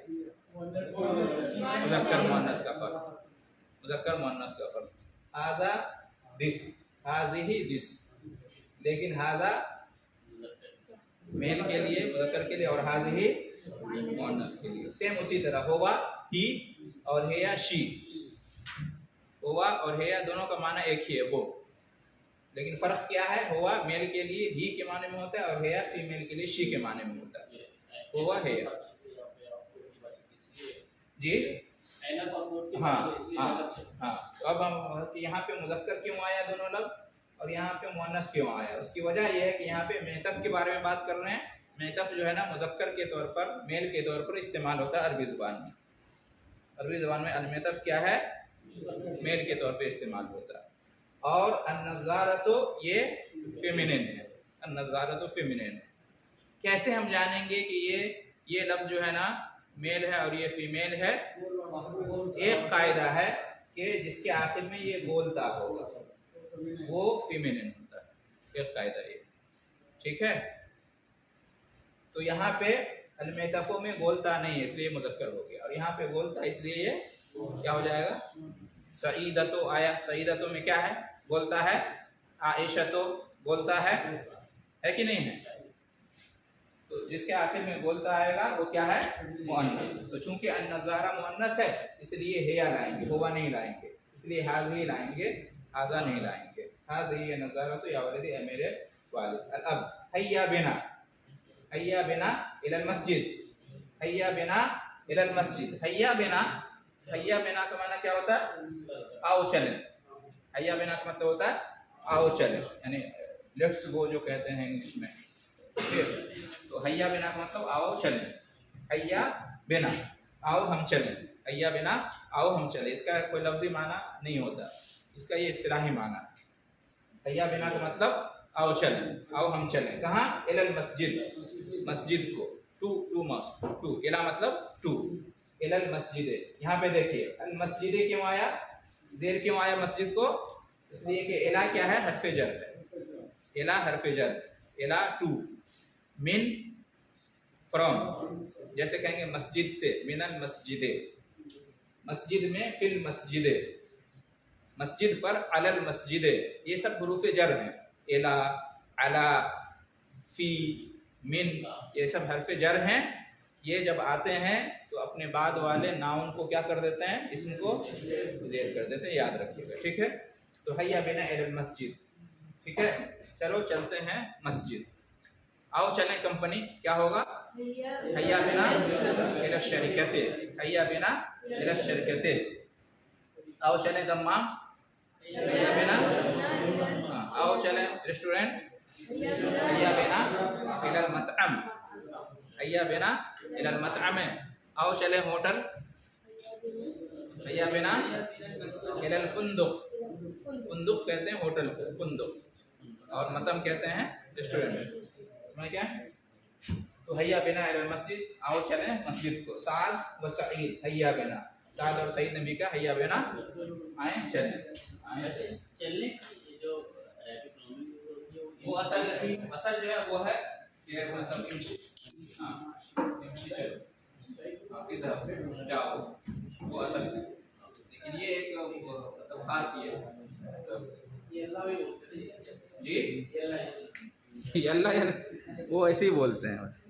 मुज़क्कर मुअन्नस का फर्क, मुज़क्कर मुअन्नस का फर्क। हाज़ा दिस, हाज़िही दिस, लेकिन हाज़ा मेल के लिए, मुज़क्कर के लिए, और हाज़िही मुअन्नस के लिए। सेम उसी तरह हुआ ही और हिया शी, हुआ और हिया दोनों का माना एक ही है वो, लेकिन फर्क क्या है, हुआ मेल के लिए ही के माने में होता है और हिया फीमेल के लिए शी के माने में होता है। हुआ हिया जी, हाँ हाँ हाँ। तो अब हम यहाँ पे मुज़क्कर क्यों आया दोनों लफ्ज़ और यहाँ पे मुअन्नस क्यों आया, उसकी वजह यह है कि यहाँ पे मेतफ के बारे में बात कर रहे हैं। मेतफ जो है ना मुज़क्कर के तौर पर, मेल के तौर पर इस्तेमाल होता है अरबी ज़ुबान में। अरबी ज़ुबान में अल-मेतफ क्या है, मेल के तौर पे इस्तेमाल होता है। और अन-नज़ारतु ये फेमिनिन है, अन-नज़ारतु फेमिनिन है। कैसे हम जानेंगे कि ये लफ्ज़ जो है ना मेल है और ये फीमेल है। एक कायदा है कि जिसके आखिर में ये गोलता होगा वो फीमेलिन होता है, एक कायदा ये। ठीक है, तो यहाँ पे अल-मेतफो में गोलता नहीं है इसलिए मुज़क्कर हो गया, और यहाँ पे गोलता इसलिए ये क्या हो जाएगा, सईदतो आया। सईदतो में क्या है, गोलता है। आयशतो गोलता है, है कि नहीं है? तो जिसके आखिर में बोलता आएगा वो क्या है? मुअन्नस। तो चूंकि अन-नज़ारा मुअन्नस है इसलिए हिया लाएंगे, हुआ नहीं लाएंगे, इसलिए हाज़ी लाएंगे, हाज़ा नहीं लाएंगे। हाज़ी नज़ारा तो या वलदी ए मेरे वालिद। अब हैया बिना, हैया बिना इलल मस्जिद, हैया बिना इलल मस्जिद। हैया बिना, हैया बिना का माना क्या होता है? आओ चलें। हैया बिना का मतलब होता है आओ चलें, यानी लेट्स गो जो कहते हैं इंग्लिश में। तो हैया बिना का मतलब आओ चलें, हैया बिना आओ हम चलें, हैया बिना आओ हम चलें। इसका कोई लफ्जी माना नहीं होता, इसका ये इस्तिलाही माना है। हैया बिना का मतलब आओ चलें, आओ हम चलें। कहाँ? इलल मस्जिद, मस्जिद को। टू मस्ट, टू इला मतलब टू, इलल मस्जिद। यहाँ पे देखिए अल मस्जिद क्यों आया, जेर क्यों आया मस्जिद को? इसलिए कि इला क्या है? हरफे जर है। इला हरफे जर, इला टू, मिन फ्रॉम, जैसे कहेंगे मस्जिद से, मिनल मस्जिदे, मस्जिद में, फिल मस्जिदे, मस्जिद पर, अलल मस्जिदे, ये सब हुरूफे जर हैं। इला, अला, फी, मिन, ये सब हरफे जर हैं। ये जब आते हैं तो अपने बाद वाले नाउन को क्या कर देते हैं? इसम को ज़ेर कर देते हैं, याद रखिएगा, ठीक है? तो हैया बिना इलल मस्जिद, ठीक है? चलो चलते हैं मस्जिद, आओ चलें कंपनी, क्या होगा? हैया बिना इला शरीकते, हैया बिना इला शरीकते। आओ चलें दम्माम, हैया बिना, आओ चलें रेस्टोरेंट, हैया बिना इलल मतअम, हैया बिना इलल मतअम। आओ चलें होटल, हैया बिना इलल फुंदुक, फुंदुक कहते हैं होटल को, फुंदुक, और मतम कहते हैं रेस्टोरेंट। समझ क्या? तो हैया बिना इलल मस्जिद, आओ चलें मस्जिद को। साद व सईद, हैया बिना, साद और सईद ने भी कहा हैया बिना आए चलें, आए चलने की जो वो असल जो है वो है कि मतलब इमशी, हाँ इमशी चलो, इस जाओ, वो असल है। लेकिन ये एक मतलब खास ये जी, यल्ला यल्ला वो ऐसे ही बोलते हैं बस।